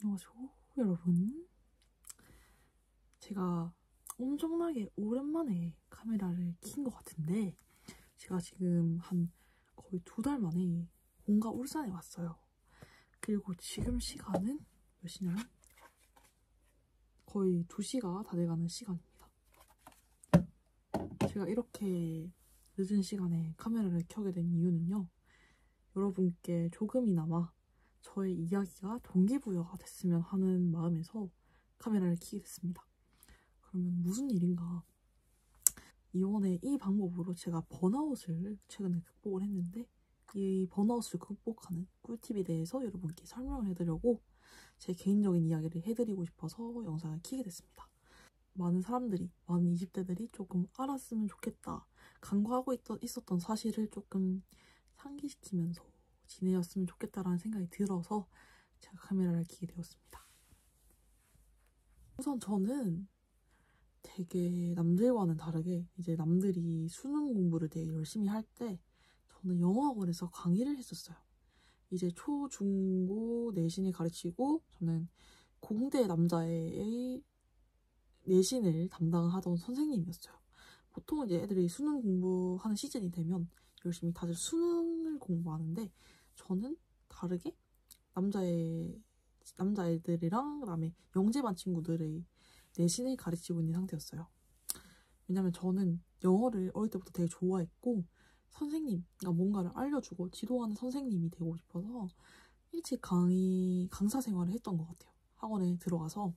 안녕하세요, 여러분. 제가 엄청나게 오랜만에 카메라를 킨 것 같은데, 제가 지금 한 거의 2달 만에 본가 울산에 왔어요. 그리고 지금 시간은 몇 시냐면 거의 2시가 다 돼가는 시간입니다. 제가 이렇게 늦은 시간에 카메라를 켜게 된 이유는요, 여러분께 조금이나마 저의 이야기가 동기부여가 됐으면 하는 마음에서 카메라를 켜게 됐습니다. 그러면 무슨 일인가? 이번에 이 방법으로 제가 번아웃을 최근에 극복을 했는데, 이 번아웃을 극복하는 꿀팁에 대해서 여러분께 설명을 해드리려고 제 개인적인 이야기를 해드리고 싶어서 영상을 켜게 됐습니다. 많은 사람들이, 많은 20대들이 조금 알았으면 좋겠다, 간과하고 있었던 사실을 조금 상기시키면서 지내었으면 좋겠다라는 생각이 들어서 제가 카메라를 켜게 되었습니다. 우선 저는 되게 남들과는 다르게 이제 남들이 수능 공부를 되게 열심히 할 때 저는 영어학원에서 강의를 했었어요. 이제 초, 중, 고 내신을 가르치고 저는 공대 남자애의 내신을 담당하던 선생님이었어요. 보통 이제 애들이 수능 공부하는 시즌이 되면 열심히 다들 수능을 공부하는데, 저는 다르게 남자애들이랑 그다음에 영재반 친구들의 내신을 가르치고 있는 상태였어요. 왜냐면 저는 영어를 어릴 때부터 되게 좋아했고, 선생님과 뭔가를 알려주고 지도하는 선생님이 되고 싶어서 일찍 강사 생활을 했던 것 같아요. 학원에 들어가서.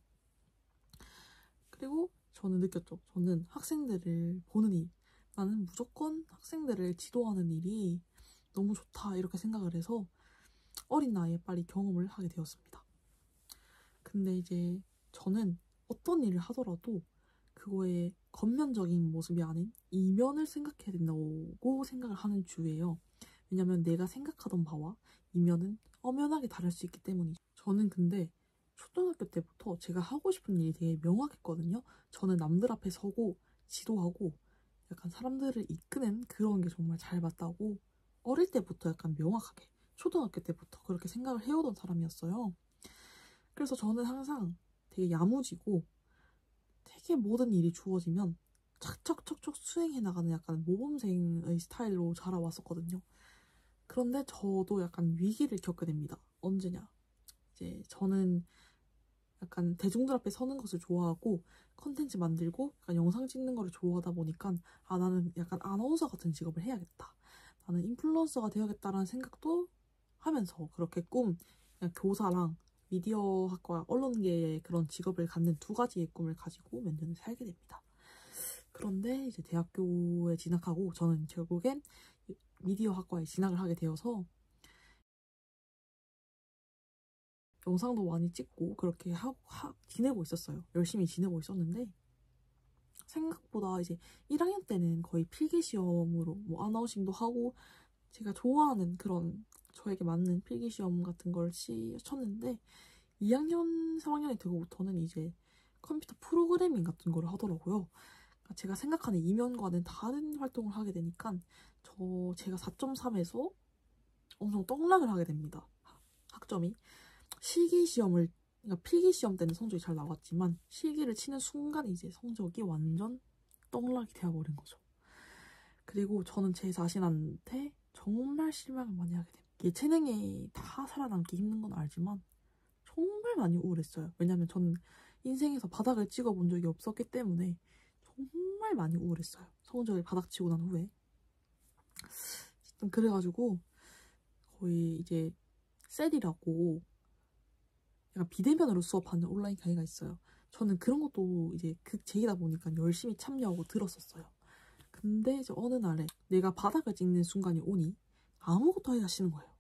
그리고 저는 느꼈죠. 저는 학생들을 보는 일, 나는 무조건 학생들을 지도하는 일이 너무 좋다, 이렇게 생각을 해서 어린 나이에 빨리 경험을 하게 되었습니다. 근데 이제 저는 어떤 일을 하더라도 그거의 겉면적인 모습이 아닌 이면을 생각해야 된다고 생각을 하는 주예요. 왜냐면 내가 생각하던 바와 이면은 엄연하게 다를 수 있기 때문이죠. 저는 근데 초등학교 때부터 제가 하고 싶은 일이 되게 명확했거든요. 저는 남들 앞에 서고 지도하고 약간 사람들을 이끄는 그런 게 정말 잘 맞다고 어릴 때부터 약간 명확하게, 초등학교 때부터 그렇게 생각을 해오던 사람이었어요. 그래서 저는 항상 되게 야무지고 되게 모든 일이 주어지면 척척척척 수행해 나가는 약간 모범생의 스타일로 자라왔었거든요. 그런데 저도 약간 위기를 겪게 됩니다. 언제냐? 이제 저는 약간 대중들 앞에 서는 것을 좋아하고 컨텐츠 만들고 약간 영상 찍는 거를 좋아하다 보니까, 나는 약간 아나운서 같은 직업을 해야겠다, 나는 인플루언서가 되어야겠다라는 생각도 하면서 그렇게 그냥 교사랑 미디어학과 언론계의 그런 직업을 갖는 2가지의 꿈을 가지고 몇 년을 살게 됩니다. 그런데 이제 대학교에 진학하고 저는 결국엔 미디어학과에 진학을 하게 되어서 영상도 많이 찍고 그렇게 지내고 있었어요. 열심히 지내고 있었는데, 생각보다 이제 1학년 때는 거의 필기시험으로 뭐 아나운싱도 하고 제가 좋아하는 그런 저에게 맞는 필기시험 같은 걸 쳤는데, 2학년, 3학년이 되고부터는 이제 컴퓨터 프로그래밍 같은 걸 하더라고요. 그러니까 제가 생각하는 이면과는 다른 활동을 하게 되니까 제가 4.3에서 엄청 떡락을 하게 됩니다. 학점이. 그러니까 필기시험 때는 성적이 잘 나왔지만 실기를 치는 순간 이제 성적이 완전 떡락이 되어버린 거죠. 그리고 저는 제 자신한테 정말 실망을 많이 하게 됩니다. 예체능에 다 살아남기 힘든 건 알지만 정말 많이 우울했어요. 왜냐면 저는 인생에서 바닥을 찍어본 적이 없었기 때문에 정말 많이 우울했어요. 성적을 바닥치고 난 후에. 그래가지고 거의 이제 셀이라고 약간 비대면으로 수업하는 온라인 강의가 있어요. 저는 그런 것도 이제 극제이다 보니까 열심히 참여하고 들었었어요. 근데 이제 어느 날에 내가 바닥을 찍는 순간이 오니 아무것도 하기가 싫은 거예요.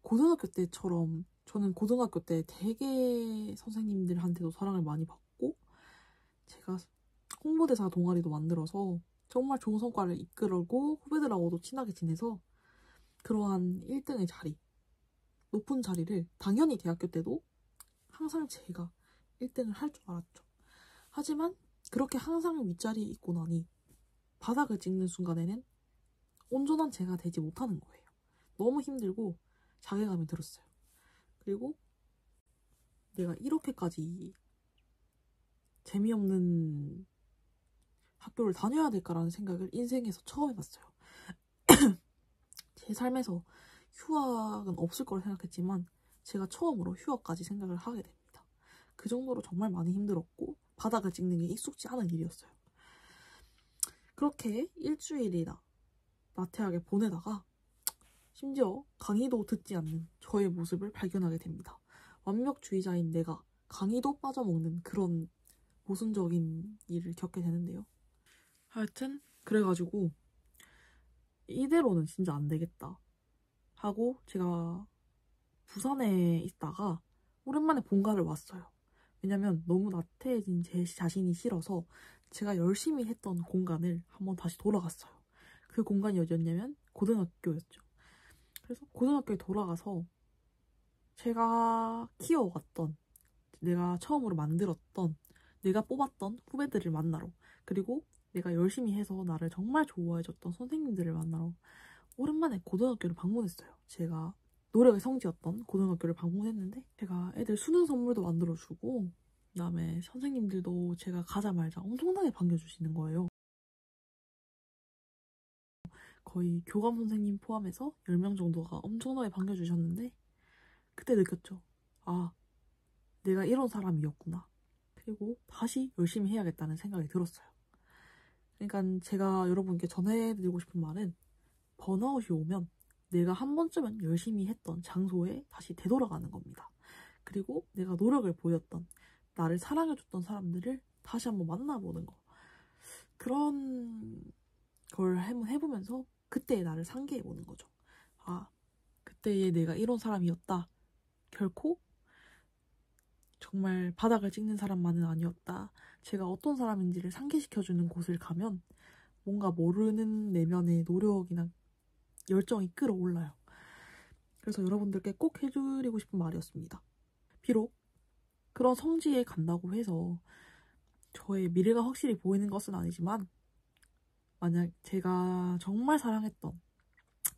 고등학교 때처럼 저는 고등학교 때 되게 선생님들한테도 사랑을 많이 받고, 제가 홍보대사 동아리도 만들어서 정말 좋은 성과를 이끌고 후배들하고도 친하게 지내서 그러한 1등의 자리, 높은 자리를 당연히 대학교 때도 항상 제가 1등을 할 줄 알았죠. 하지만 그렇게 항상 윗자리에 있고 나니 바닥을 찍는 순간에는 온전한 제가 되지 못하는 거예요. 너무 힘들고 자괴감이 들었어요. 그리고 내가 이렇게까지 재미없는 학교를 다녀야 될까라는 생각을 인생에서 처음 해봤어요. 제 삶에서 휴학은 없을 거라 생각했지만 제가 처음으로 휴학까지 생각을 하게 됩니다. 그 정도로 정말 많이 힘들었고 바닥을 찍는 게 익숙지 않은 일이었어요. 그렇게 일주일이나 나태하게 보내다가 심지어 강의도 듣지 않는 저의 모습을 발견하게 됩니다. 완벽주의자인 내가 강의도 빠져먹는 그런 모순적인 일을 겪게 되는데요. 하여튼 그래가지고 이대로는 진짜 안 되겠다 하고 제가 부산에 있다가 오랜만에 본가를 왔어요. 왜냐면 너무 나태해진 제 자신이 싫어서 제가 열심히 했던 공간을 한번 다시 돌아갔어요. 그 공간이 어디였냐면 고등학교였죠. 그래서 고등학교에 돌아가서 제가 키워왔던, 내가 처음으로 만들었던, 내가 뽑았던 후배들을 만나러, 그리고 내가 열심히 해서 나를 정말 좋아해줬던 선생님들을 만나러 오랜만에 고등학교를 방문했어요. 제가 노력의 성지였던 고등학교를 방문했는데 제가 애들 수능 선물도 만들어주고 그다음에 선생님들도 제가 가자마자 엄청나게 반겨주시는 거예요. 거의 교감 선생님 포함해서 10명 정도가 엄청나게 반겨주셨는데 그때 느꼈죠. 아, 내가 이런 사람이었구나. 그리고 다시 열심히 해야겠다는 생각이 들었어요. 그러니까 제가 여러분께 전해드리고 싶은 말은 번아웃이 오면 내가 한 번쯤은 열심히 했던 장소에 다시 되돌아가는 겁니다. 그리고 내가 노력을 보였던, 나를 사랑해줬던 사람들을 다시 한번 만나보는 거. 그런 걸 한번 해보면서 그때의 나를 상기해보는 거죠. 아, 그때의 내가 이런 사람이었다. 결코 정말 바닥을 찍는 사람만은 아니었다. 제가 어떤 사람인지를 상기시켜주는 곳을 가면 뭔가 모르는 내면의 노력이나 열정이 끌어올라요. 그래서 여러분들께 꼭 해드리고 싶은 말이었습니다. 비록 그런 성지에 간다고 해서 저의 미래가 확실히 보이는 것은 아니지만 만약 제가 정말 사랑했던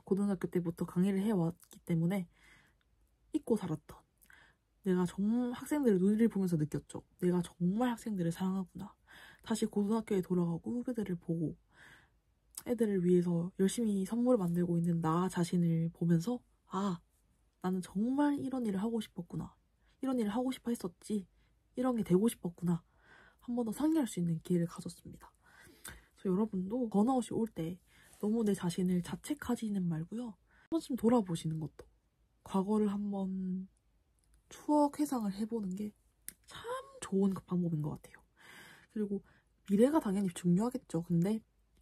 고등학교 때부터 강의를 해왔기 때문에 잊고 살았던 내가 정말 학생들의 눈을 보면서 느꼈죠. 내가 정말 학생들을 사랑하구나. 다시 고등학교에 돌아가고 후배들을 보고 애들을 위해서 열심히 선물을 만들고 있는 나 자신을 보면서 아, 나는 정말 이런 일을 하고 싶었구나. 이런 일을 하고 싶어 했었지. 이런 게 되고 싶었구나. 한 번 더 상기할 수 있는 기회를 가졌습니다. 그래서 여러분도 번아웃이 올 때 너무 내 자신을 자책하지는 말고요. 한 번쯤 돌아보시는 것도 과거를 한번 추억 회상을 해보는 게 참 좋은 방법인 것 같아요. 그리고 미래가 당연히 중요하겠죠. 근데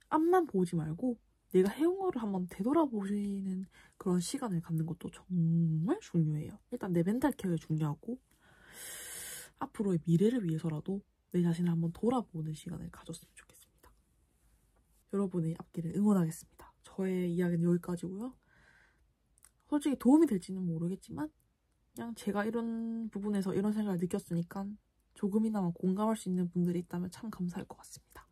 앞만 보지 말고 내가 해온 거를 한번 되돌아보시는 그런 시간을 갖는 것도 정말 중요해요. 일단 내 멘탈 케어가 중요하고 앞으로의 미래를 위해서라도 내 자신을 한번 돌아보는 시간을 가졌으면 좋겠습니다. 여러분의 앞길을 응원하겠습니다. 저의 이야기는 여기까지고요. 솔직히 도움이 될지는 모르겠지만 그냥 제가 이런 부분에서 이런 생각을 느꼈으니까 조금이나마 공감할 수 있는 분들이 있다면 참 감사할 것 같습니다.